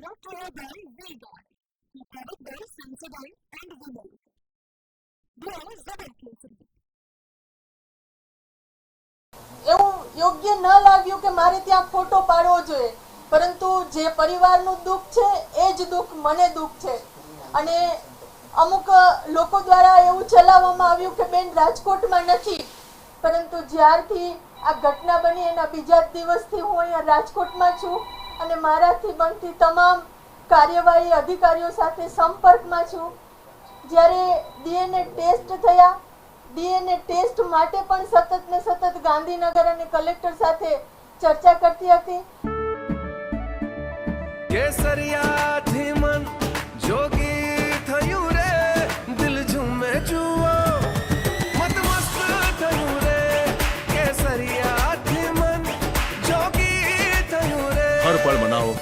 brought to you by VGuard, the product-based Sensodyne and Women. Blue Zebra. એવું યોગ્ય ન લાગ્યું કે મારે ત્યાં ફોટો પાડવો જોઈએ, પરંતુ જે પરિવારનું દુઃખ છે એ જ દુઃખ મને દુઃખ છે. અને અમુક લોકો દ્વારા એવું ચલાવવામાં આવ્યું કે બેન રાજકોટમાં નથી, પરંતુ જ્યારથી આ ઘટના બની એના બીજા જ દિવસથી હું અહીંયા રાજકોટમાં છું અને મારાથી બનતી તમામ કાર્યવાહી અધિકારીઓ સાથે સંપર્કમાં છું. જ્યારે ડીએનએ ટેસ્ટ થયા, ડીએનએ ટેસ્ટ માટે પણ સતત ને સતત ગાંધીનગર અને કલેક્ટર સાથે ચર્ચા કરતી હતી. કેસરિયાથી મન જોગી થયું રે, દિલ ઝૂમે જુઓ મત મસ્ત થયું રે, કેસરિયાથી મન જોગી થયું રે. હર પળ મનાવો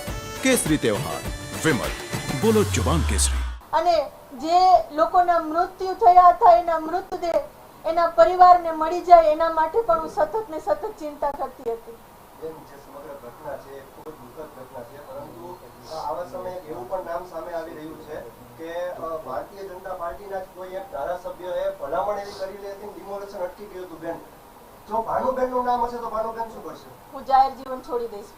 કેસરી તહેવાર. વિમલ, બોલો જવાન કેસરી. અને જે લોકોના મૃત્યુ થયા હતા એના મૃતદેહ એના પરિવારને મળી જાય એના માટે પણ હું સતત ને સતત ચિંતા કરતી હતી. સમગ્ર ઘટના છે ખૂબ જ દુઃખદ ઘટના છે, પરંતુ આવા સમયે એવું પણ નામ સામે આવી રહ્યું છે કે ભારતીય જનતા પાર્ટીના કોઈ એક ધારાસભ્યએ ભલામણ એવી કરી હતી, ડિમોલેશન અટકી ગયું હતું. બેન, જો ભાનુબેનનું નામ હશે તો ભાનુબેન શું કરશે? હું જાહેર જીવન છોડી દઈશ.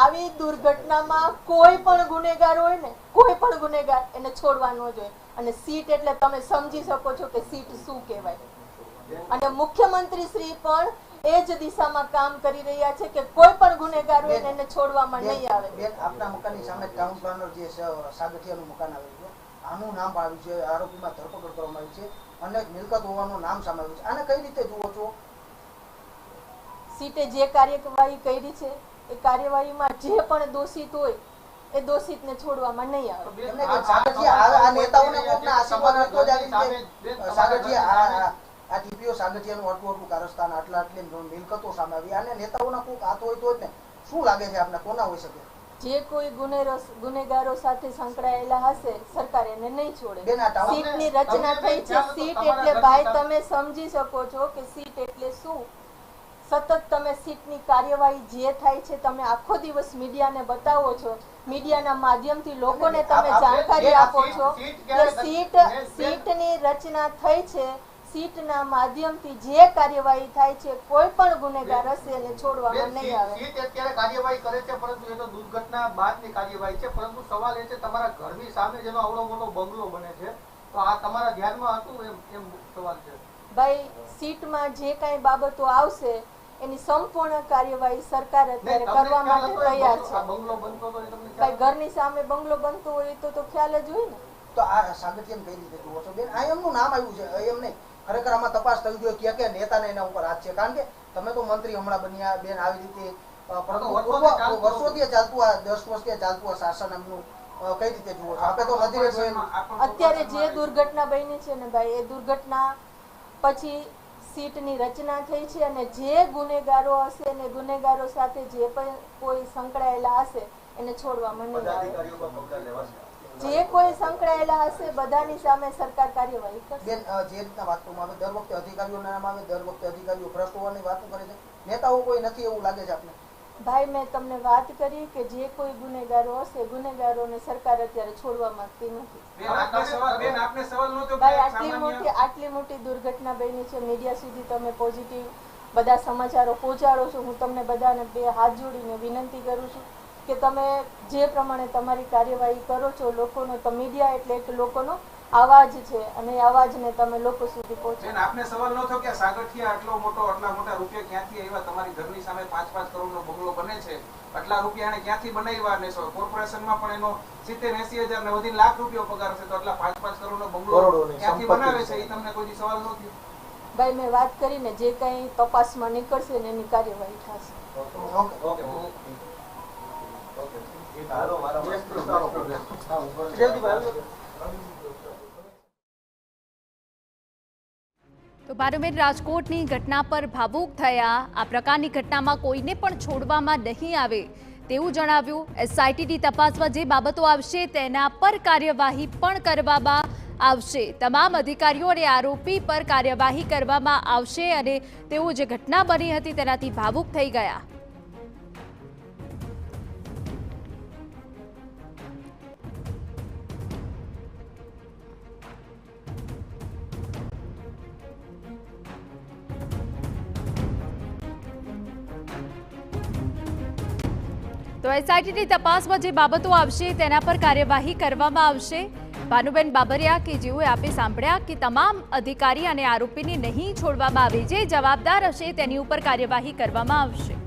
આવી દુર્ઘટનામાં કોઈ પણ ગુનેગાર હોય ને, કોઈ પણ ગુનેગાર એને છોડવા ન જોઈએ. અને સીટ એટલે તમે સમજી શકો છો કે સીટ શું કહેવાય. અને મુખ્યમંત્રી શ્રી પણ એ જ દિશામાં કામ કરી રહ્યા છે કે કોઈ પણ ગુનેગાર હોય એને છોડવામાં નહીં આવે. બેન, આપના મકાનની સામે ટાઉન પ્લાનર જે સાગઠિયાનું મકાન આવેલું છે, આનું નામ આવ્યું છે, આરોપીમાં ધરપકડ કરવામાં આવી છે, અને મિલકત હોવાનું નામ સામે આવ્યું છે. આને કઈ રીતે જુઓ છો? સીટે જે કાર્યવાહી કરી છે એ કાર્યવાહીમાં જે પણ દોષિત હોય એ દોષિતને છોડવામાં નહીં આવે. આ ટીપીઓ સાગઠિયાનું આટલું કારસ્તાન, આટલી મિલકતો સામે આવી, અને નેતાઓના કોઈક હાથ હોય તો જ ને. શું લાગે છે આપને, કોના હોઈ શકે? જે કોઈ ગુનેગારો સાથે સંકળાયેલા હશે સરકાર એને નહીં છોડે. સીટની રચના થઈ છે. સીટ એટલે ભાઈ તમે સમજી શકો છો કે સીટ એટલે શું. સતત તમે સીટની કાર્યવાહી જે થાય છે તમે આખો દિવસ મીડિયાને બતાવો છો, મીડિયાના માધ્યમથી લોકોને તમે જાણકારી આપો છો કે સીટની રચના થઈ છે. સીટના માધ્યમથી જે કાર્યવાહી થાય છે કોઈ પણ ગુનેગાર હશે એને છોડવામાં નહીં આવે. સીટ અત્યારે કાર્યવાહી કરે છે, પરંતુ એ તો દુર્ઘટના બાદની કાર્યવાહી છે. પરંતુ સવાલ એ છે તમારા ઘરની સામે જેનો આવડો મોટો બંગલો બને છે, તો આ તમારા ધ્યાનમાં હતું એમ સવાલ છે? ભાઈ, સીટમાં જે કાંઈ બાબતો આવશે એની સંપૂર્ણ કાર્યવાહી સરકાર અત્યારે કરવા માટે તૈયાર છે. ભાઈ, ઘરની સામે બંગલો બનતો હોય તો ખ્યાલ જ હોય ને. તો આ સાગઠિયાને કઈ રીતે જુઓ છો બેન? આ એમનું નામ આવ્યું છે, એમ નહીં. ખરેખર આમાં તપાસ થવી જોઈએ કે નેતાને એના ઉપર હાથ છે. કારણ કે તમે તો મંત્રી હમણાં બન્યા બેન, આવી રીતે વર્ષોથી ચાલતું આ 10 વર્ષથી ચાલતું આ શાસન એમનું કઈ રીતે જુઓ છો? આપણે તો નજરે જોયેલું. અત્યારે જે દુર્ઘટના બની છે ને ભાઈ, એ દુર્ઘટના પછી સીટની રચના થઈ છે અને જે ગુનેગારો હશે અને ગુનેગારો સાથે જે પણ કોઈ સંકળાયેલા હશે એને છોડવામાં નહીં આવે. જે કોઈ સંકળાયેલા હશે બધાની સામે સરકાર કાર્યવાહી કરશે. બેન, જે રીતના વાત કરવામાં આવે, દર વખતે અધિકારીઓના નામ આવે, દર વખતે અધિકારીઓ ભ્રષ્ટ હોવાની વાતો કરે છે, નેતાઓ કોઈ નથી એવું લાગે છે આપને? ભાઈ, મેં તમને વાત કરી કે જે કોઈ ગુનેગારો હશે ગુનેગારોને સરકાર અત્યારે છોડવા માંગતી નથી. ભાઈ, આટલી મોટી દુર્ઘટના બની છે, મીડિયા સુધી તમે પોઝિટિવ બધા સમાચારો પહોંચાડો છો. હું તમને બધાને બે હાથ જોડીને વિનંતી કરું છું કે તમે જે પ્રમાણે તમારી કાર્યવાહી કરો છો, લોકોનો તો મીડિયા એટલે એક લોકોનો અવાજ છે અને એ અવાજને તમે લોકો સુધી પહોંચાડો. આપને સવાલ ન થયો કે સાગઠિયા આટલા મોટા રૂપિયા ક્યાંથી આવ્યા? તમારી ઘરની સામે 5-5 કરોડનો બંગલો બને છે, આટલા રૂપિયા એને ક્યાંથી બનાવ્યા? અને કોર્પોરેશનમાં પણ એનો 70-80 હજાર ને વધી લાખ રૂપિયા પગાર છે, તો આટલા 5-5 કરોડનો બંગલો ક્યાંથી બનાવે છે? એ તમને કોઈ સવાલ ન થયો? ભાઈ, મેં વાત કરીને જે કઈ તપાસમાં નીકળશે ને એની કાર્યવાહી થશે. તો ભાનુબેન, રાજકોટની ઘટના પર ભાવુક થયા. આ પ્રકારની ઘટનામાં કોઈને પણ છોડવામાં નહીં આવે તેવું જણાવ્યું. એસઆઈટીની તપાસમાં જે બાબતો આવશે તેના પર કાર્યવાહી પણ કરવામાં આવશે. તમામ અધિકારીઓ અને આરોપી પર કાર્યવાહી કરવામાં આવશે અને તેઓ જે ઘટના બની હતી તેનાથી ભાવુક થઈ ગયા. તો એસઆઈટીની તપાસમાં જે બાબતો આવશે તેના પર કાર્યવાહી કરવામાં આવશે. ભાનુબેન બાબરિયા કે જેઓએ આપે સાંભળ્યા કે તમામ અધિકારી અને આરોપીને નહીં છોડવામાં આવે, જે જવાબદાર હશે તેની ઉપર કાર્યવાહી કરવામાં આવશે.